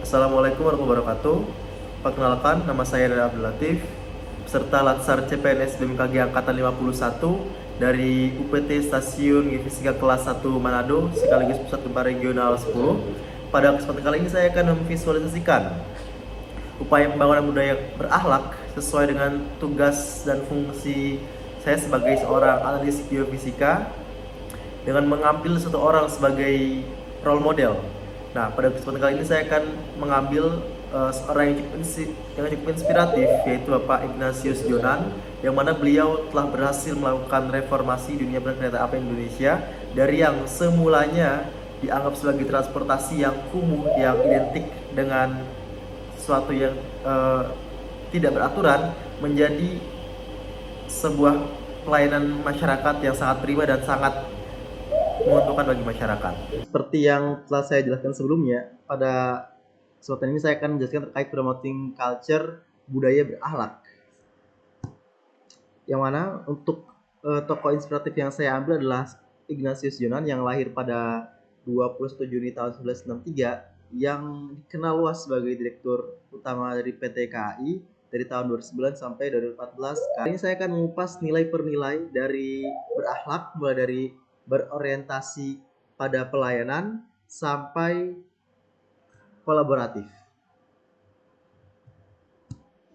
Assalamualaikum warahmatullahi wabarakatuh. Perkenalkan, nama saya adalah Abdul Latif, peserta Latsar CPNS BMKG Angkatan 51 dari UPT Stasiun Geofisika kelas 1 Manado, sekaligus Pusat Gempa Regional 10. Pada kesempatan kali ini saya akan memvisualisasikan upaya pembangunan budaya berakhlak sesuai dengan tugas dan fungsi saya sebagai seorang analis geofisika dengan mengambil satu orang sebagai role model. Nah, pada kesempatan kali ini saya akan mengambil seorang yang cukup inspiratif, yaitu Bapak Ignatius Jonan, yang mana beliau telah berhasil melakukan reformasi dunia kereta api Indonesia dari yang semulanya dianggap sebagai transportasi yang kumuh, yang identik dengan sesuatu yang tidak beraturan, menjadi sebuah pelayanan masyarakat yang sangat prima dan sangat menguntungkan bagi masyarakat. Seperti yang telah saya jelaskan sebelumnya, pada kesempatan ini saya akan menjelaskan terkait promoting culture budaya berakhlak. Yang mana untuk tokoh inspiratif yang saya ambil adalah Ignatius Jonan yang lahir pada 21 Juni tahun 1963, yang dikenal luas sebagai direktur utama dari PT KAI dari tahun 2009 sampai 2014. Kali ini saya akan mengupas nilai per nilai dari berakhlak, mulai dari berorientasi pada pelayanan sampai kolaboratif.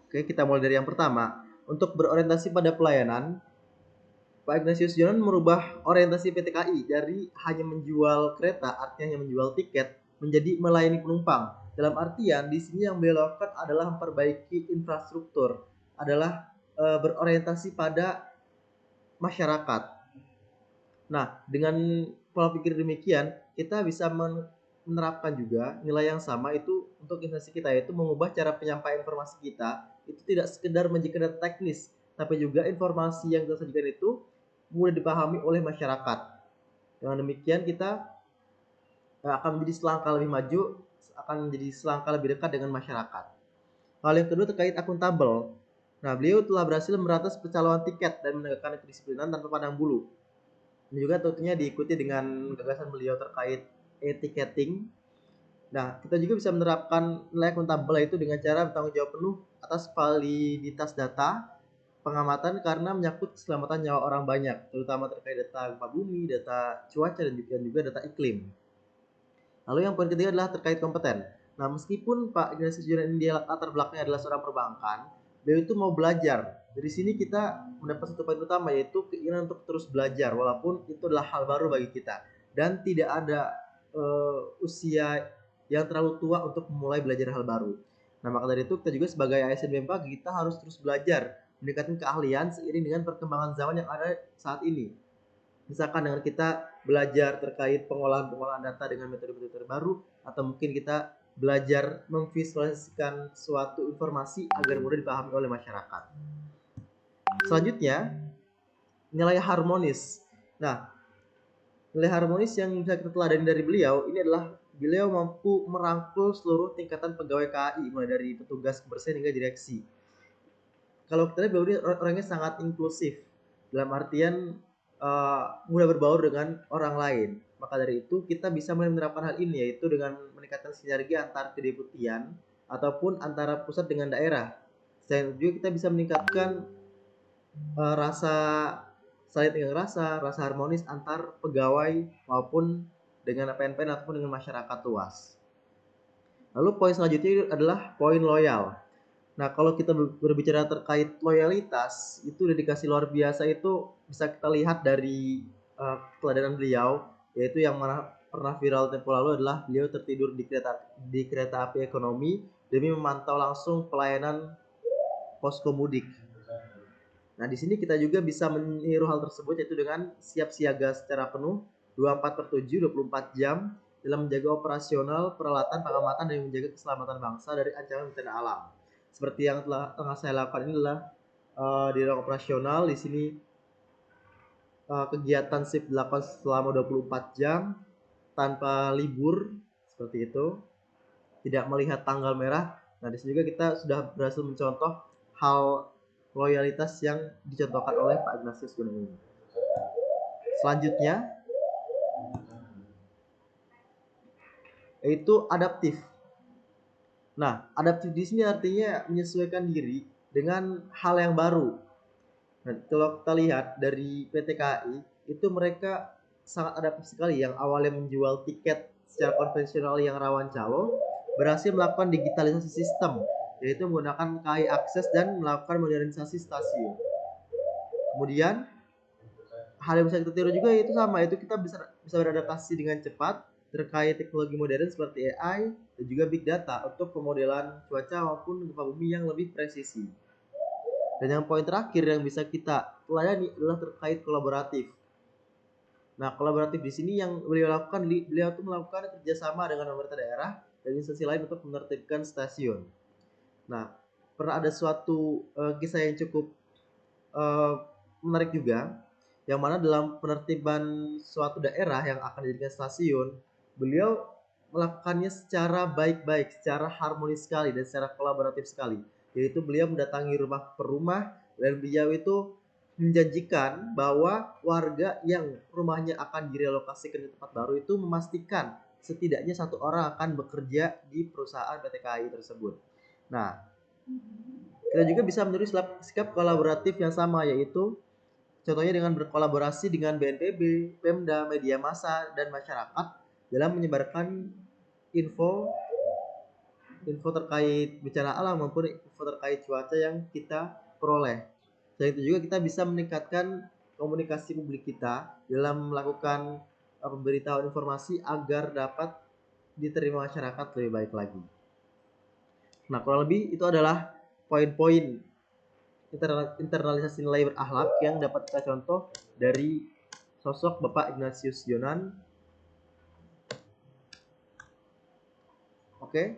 Oke, kita mulai dari yang pertama. Untuk berorientasi pada pelayanan, Pak Ignatius Jonan merubah orientasi PT KAI dari hanya menjual kereta, artinya hanya menjual tiket, menjadi melayani penumpang. Dalam artian di sini yang beliau lakukan adalah memperbaiki infrastruktur, adalah berorientasi pada masyarakat. Nah, dengan pola pikir demikian, kita bisa menerapkan juga nilai yang sama itu untuk instansi kita, yaitu mengubah cara penyampaian informasi kita itu tidak sekedar menjadi teknis, tapi juga informasi yang kita sajikan itu mudah dipahami oleh masyarakat. Dengan demikian kita akan menjadi selangkah lebih maju, akan menjadi selangkah lebih dekat dengan masyarakat. Hal yang kedua terkait akuntabel. Nah, beliau telah berhasil meratas pencalonan tiket dan menegakkan kedisiplinan tanpa pandang bulu. Ini juga tentunya diikuti dengan gagasan beliau terkait e-ticketing. Nah, kita juga bisa menerapkan nilai akuntabel itu dengan cara bertanggung jawab penuh atas validitas data pengamatan karena menyangkut keselamatan nyawa orang banyak, terutama terkait data gempa bumi, data cuaca, dan juga data iklim. Lalu yang poin ketiga adalah terkait kompeten. Nah, meskipun Pak Ignatius Jonan ini latar belakangnya adalah seorang perbankan, beliau itu mau belajar. Dari sini kita mendapat satu poin utama, yaitu keinginan untuk terus belajar, walaupun itu adalah hal baru bagi kita. Dan tidak ada usia yang terlalu tua untuk memulai belajar hal baru. Nah, maka dari itu kita juga sebagai ASN BMKG kita harus terus belajar, meningkatkan keahlian seiring dengan perkembangan zaman yang ada saat ini. Misalkan dengan kita belajar terkait pengolahan data dengan metode-metode terbaru, atau mungkin kita belajar memvisualisasikan suatu informasi agar mudah dipahami oleh masyarakat. Selanjutnya, nilai harmonis. Nah, nilai harmonis yang bisa kita teladani dari beliau ini adalah beliau mampu merangkul seluruh tingkatan pegawai KAI, mulai dari petugas kebersihan hingga direksi. Kalau kita lihat beliau orangnya sangat inklusif, dalam artian mudah berbaur dengan orang lain. Maka dari itu kita bisa mulai menerapkan hal ini, yaitu dengan meningkatkan sinergi antar kedeputian ataupun antara pusat dengan daerah. Selain itu juga kita bisa meningkatkan rasa saling dengan rasa harmonis antar pegawai maupun dengan PNPN ataupun dengan masyarakat luas. Lalu poin selanjutnya adalah poin loyal. Nah, kalau kita berbicara terkait loyalitas, itu dedikasi luar biasa itu bisa kita lihat dari keteladanan beliau, yaitu yang mana pernah viral tempo lalu adalah beliau tertidur di kereta api ekonomi demi memantau langsung pelayanan posko mudik. Nah, di sini kita juga bisa meniru hal tersebut, yaitu dengan siap siaga secara penuh 24/7, 24 jam dalam menjaga operasional peralatan pengamatan dan menjaga keselamatan bangsa dari ancaman bencana alam. Seperti yang tengah saya lakukan ini adalah di ruang operasional. Di sini kegiatan shift dilakukan selama 24 jam tanpa libur, seperti itu, tidak melihat tanggal merah. Nah, di sini juga kita sudah berhasil mencontoh hal loyalitas yang dicontohkan oleh Pak Ignatius Jonan ini. Selanjutnya yaitu adaptif. Nah, adaptif di sini artinya menyesuaikan diri dengan hal yang baru. Nah, kalau kita lihat dari PT KAI, itu mereka sangat adaptif sekali. Yang awalnya menjual tiket secara konvensional yang rawan calo, berhasil melakukan digitalisasi sistem, yaitu menggunakan KAI Akses dan melakukan modernisasi stasiun. Kemudian hal yang bisa kita tiru juga yaitu sama, itu kita bisa beradaptasi dengan cepat terkait teknologi modern seperti AI dan juga big data untuk pemodelan cuaca maupun gempa bumi yang lebih presisi. Dan yang poin terakhir yang bisa kita layani adalah terkait kolaboratif. Nah, kolaboratif di sini yang beliau lakukan, beliau tuh melakukan kerjasama dengan pemerintah daerah dan instansi lain untuk menertibkan stasiun. Nah, pernah ada suatu kisah yang cukup uh, menarik juga, yang mana dalam penertiban suatu daerah yang akan dijadikan stasiun, beliau melakukannya secara baik-baik, secara harmonis sekali dan secara kolaboratif sekali. Yaitu beliau mendatangi rumah per rumah dan beliau itu menjanjikan bahwa warga yang rumahnya akan direlokasikan ke tempat baru itu memastikan setidaknya satu orang akan bekerja di perusahaan PT KAI tersebut. Nah, kita juga bisa meniru sikap kolaboratif yang sama, yaitu contohnya dengan berkolaborasi dengan BNPB, Pemda, media massa, dan masyarakat dalam menyebarkan info info terkait bencana alam maupun info terkait cuaca yang kita peroleh. Selain itu juga kita bisa meningkatkan komunikasi publik kita dalam melakukan pemberitahuan informasi agar dapat diterima masyarakat lebih baik lagi. Nah, kurang lebih itu adalah poin-poin internalisasi nilai berakhlak yang dapat kita contoh dari sosok Bapak Ignatius Jonan. Oke,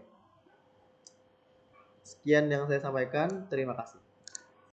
sekian yang saya sampaikan. Terima kasih.